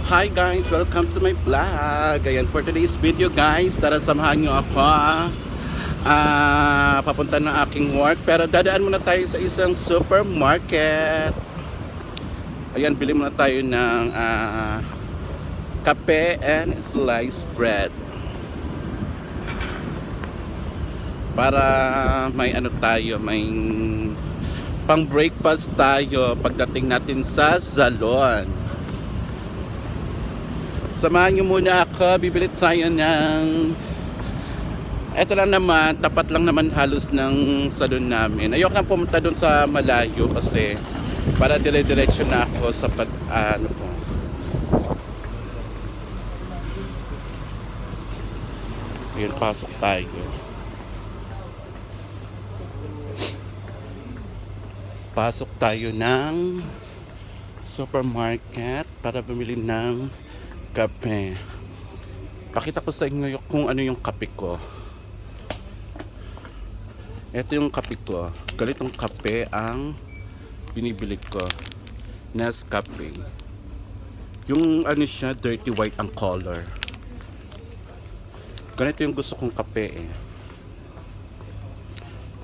Hi guys! Welcome to my vlog! Ayan, for today's video guys, tara samahan nyo ako papunta ng aking work. Pero dadaan muna tayo sa isang supermarket. Ayan, bili muna tayo ng kape and sliced bread. Para may ano tayo, may pang breakfast tayo pagdating natin sa salon. Samahan nyo muna ako, bibili tayo ng eto lang naman, tapat lang naman halos ng salon namin. Ayoko na pumunta doon sa malayo kasi para dire-diretso na ako sa pag ano po. Ayun, pasok tayo. Pasok tayo ng supermarket para bumili ng kape. Pakita ko sa inyo kung ano yung kape ko. Ito yung kape ko. Ganitong kape ang binibili ko. Nescafe. Yung ano siya, dirty white ang color. Ganito yung gusto kong kape eh.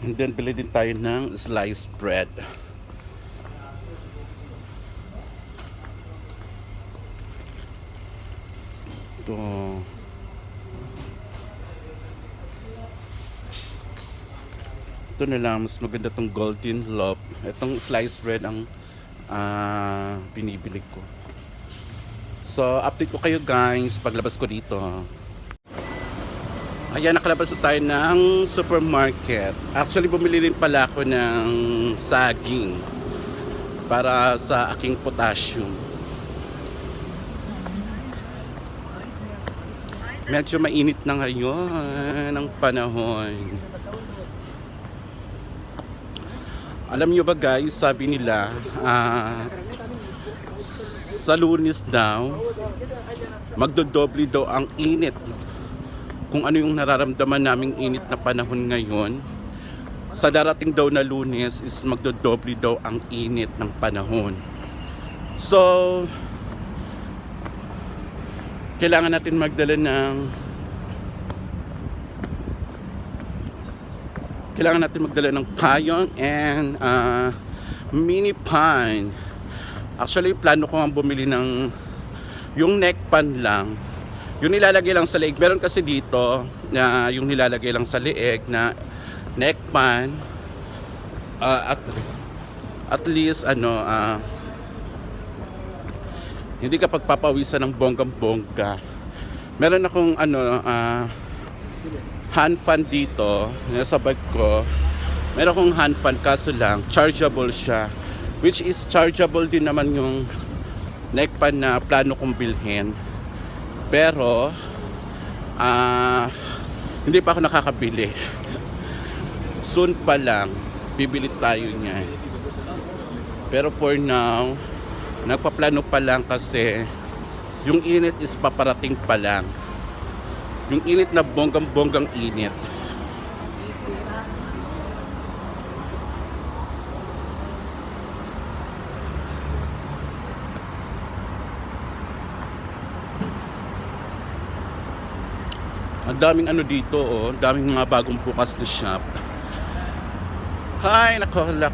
And then bili din tayo ng sliced bread. Ito na lang, mas maganda tong golden loaf. Itong sliced bread ang binibili ko. So update ko kayo guys paglabas ko dito. Ayan, nakalabas na tayo ng supermarket. Actually bumili rin pala ako ng saging para sa aking potassium. Medyo mainit na ngayon ang panahon. Alam nyo ba guys, sabi nila sa Lunes daw magdodoble daw ang init. Kung ano yung nararamdaman naming init na panahon ngayon, sa darating daw na Lunes is magdodoble daw ang init ng panahon. So kailangan natin magdala ng payong and mini pan. Actually plano ko nga bumili ng yung neck pan lang, yung nilalagay lang sa leeg. Meron kasi dito na yung nilalagay lang sa leeg na neck pan, at least hindi ka pagpapawisan ng bonggang-bongga. Meron akong hand fan dito sa bag ko. Meron akong hand fan kaso lang chargeable siya, which is chargeable din naman yung neck pan na plano kong bilhin. Pero hindi pa ako nakakabili. Soon pa lang bibili tayo niyan. Pero for now nagpaplano pa lang kasi yung init is paparating pa lang. Yung init na bonggang-bonggang init. Ang daming ano dito oh, daming mga bagong bukas na shop. Hay, nakalak.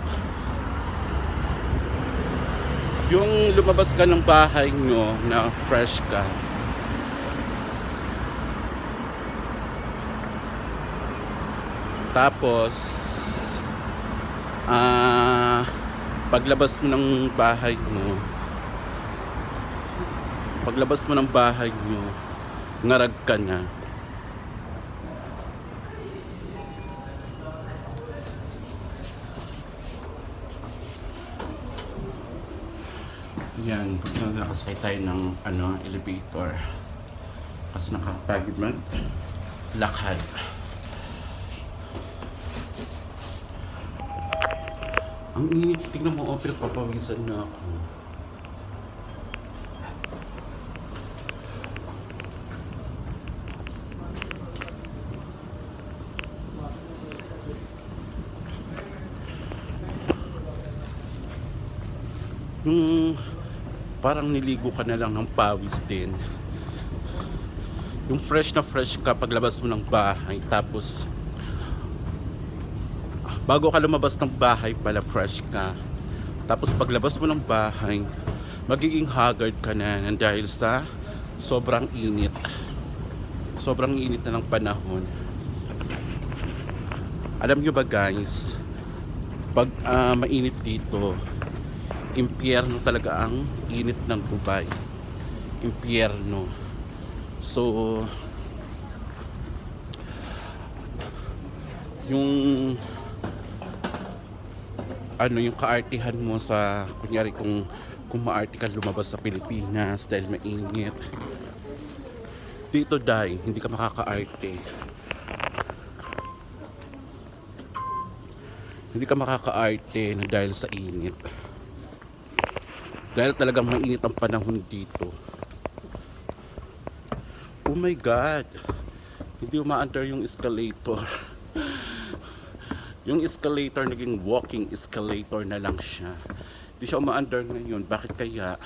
Yung lumabas ka ng bahay nyo na fresh ka, tapos paglabas mo ng bahay mo, ngarag ka na. Yan, nakasakay tayo ng elevator kasi nakakapagod maglakad. Ang init, tignan mo, pero papawisan na ako. parang niligo ka na lang ng pawis din. Yung fresh na fresh ka paglabas mo ng bahay, tapos bago ka lumabas ng bahay pala fresh ka. Tapos paglabas mo ng bahay, magiging haggard ka na dahil sa sobrang init. Sobrang init na ng panahon. Alam nyo ba guys, pag mainit dito, impyerno talaga ang init ng Dubai. Impyerno. So, yung yung kaartihan mo sa, kunyari kung maarte ka lumabas sa Pilipinas dahil mainit, dito dahil hindi ka makakaarte. Hindi ka makakaarte na dahil sa init. Dahil talagang mainit ang panahon dito. Oh my God, hindi umaandar yung escalator. Yung escalator naging walking escalator na lang siya. Hindi siya umaandar ngayon. Bakit kaya?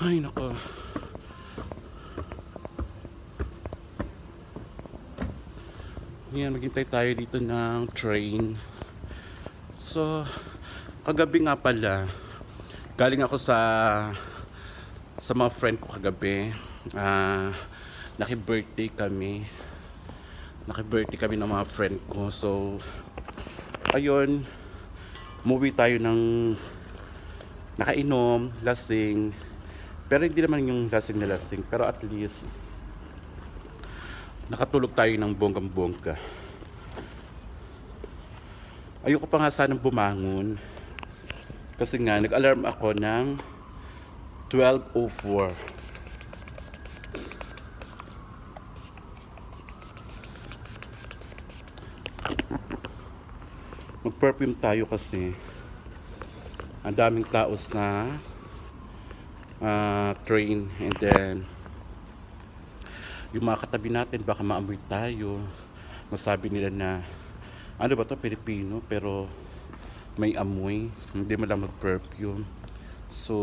Ay nako. Yan, maghintay tayo dito ng train. So, kagabi nga pala, galing ako sa mga friend ko kagabi. Naki-birthday kami ng mga friend ko. So ayun, movie tayo ng nakainom, lasing, pero hindi naman yung lasing na lasing, pero at least nakatulog tayo ng bonggang-bongga. Ayoko pa nga sanang bumangon kasi nga nag-alarm ako ng 12:04. Mag-perfume tayo kasi ang daming taos na train, and then yung mga katabi natin baka maamoy tayo, masabi nila na ano ba to, Pilipino pero may amoy, hindi mo lang mag-perfume. So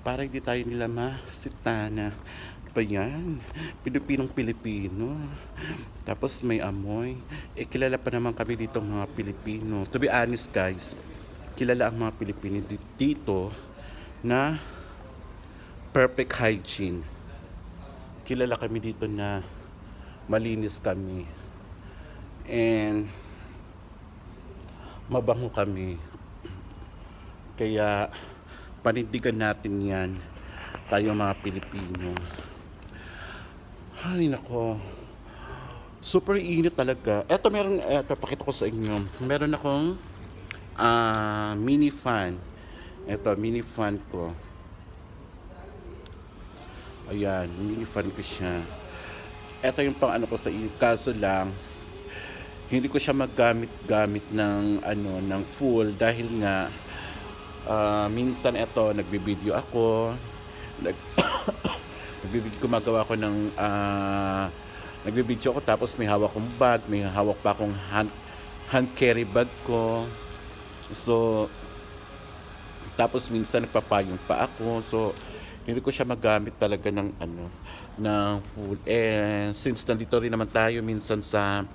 para hindi tayo nila masita na pa yan, Pilipinong-Pilipino tapos may amoy. Kilala pa naman kami dito mga Pilipino. To be honest guys, kilala ang mga Pilipino dito na perfect hygiene. Kilala kami dito na malinis kami and mabango kami. Kaya panindigan natin yan, tayo mga Pilipino. Ay nako, super init talaga. Eto pakita ko sa inyo. Meron akong mini fan. Eto, mini fan ko. Ayan, mini fan ko siya. Eto yung pang ano ko sa inyo. Kaso lang, hindi ko siya maggamit ng ng full dahil nga minsan eto nagbibideo ako, gumagawa ko ng nagbibideo ako tapos may hawak kong bag, may hawak pa akong hand carry bag ko. So tapos minsan nagpapayong pa ako. So hindi ko siya magamit talaga ng ng full. And since nandito rin naman tayo minsan sa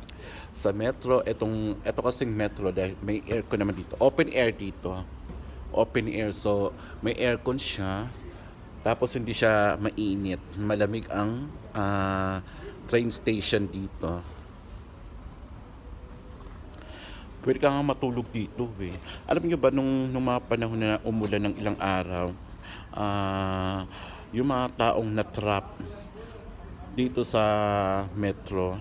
metro, eto kasing metro dahil may aircon naman dito. Open air dito. Open air, so may aircon siya. Tapos hindi siya mainit. Malamig ang train station dito. Pwede ka nga matulog dito eh. Alam niyo ba nung mga panahon na umulan ng ilang araw, yung mga taong na-trap dito sa metro,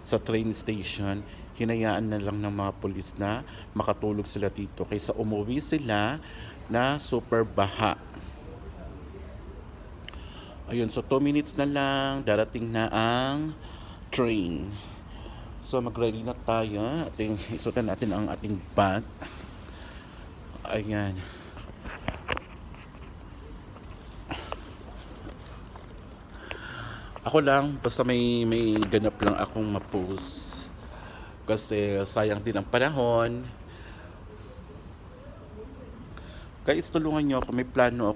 sa train station, hinayaan na lang ng mga pulis na makatulog sila dito kaysa umuwi sila na super baha. Ayun, so 2 minutes na lang, darating na ang train. So mag-ready na tayo. Isutan natin ang ating bag. Ayan. Ako lang, basta may ganap lang akong ma-post. kasi sayang din ang panahon. Guys, tulungan niyo ako. May plano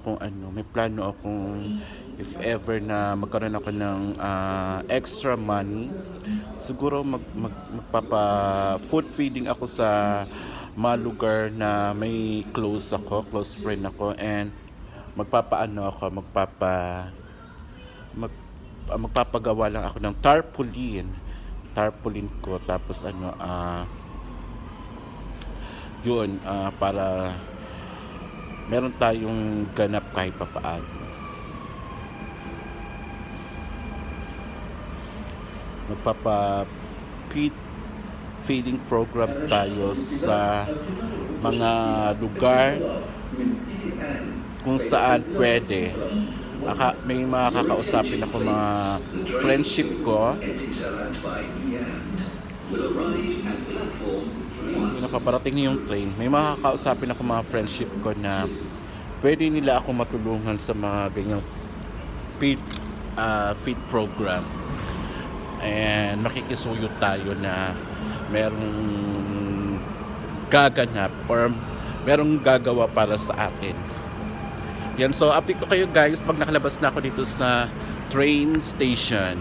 akong if ever na magkaroon ako ng extra money. Siguro magpapa food feeding ako sa mga lugar na may close friend ako, and magpapagawa lang ako ng tarpaulin ko, tapos yun, para meron tayong ganap kahit papaano. Magpapa feeding program tayo sa mga lugar kung saan pwede. May mga kakausapin ako, mga friendship ko. Napaparating na yung train. May mga kakausapin ako, mga friendship ko, na pwede nila ako matulungan sa mga ganyang feed program. And makikisuyo tayo na merong gaganap or merong gagawa para sa akin. Yan, so update ko kayo guys pag nakalabas na ako dito sa train station.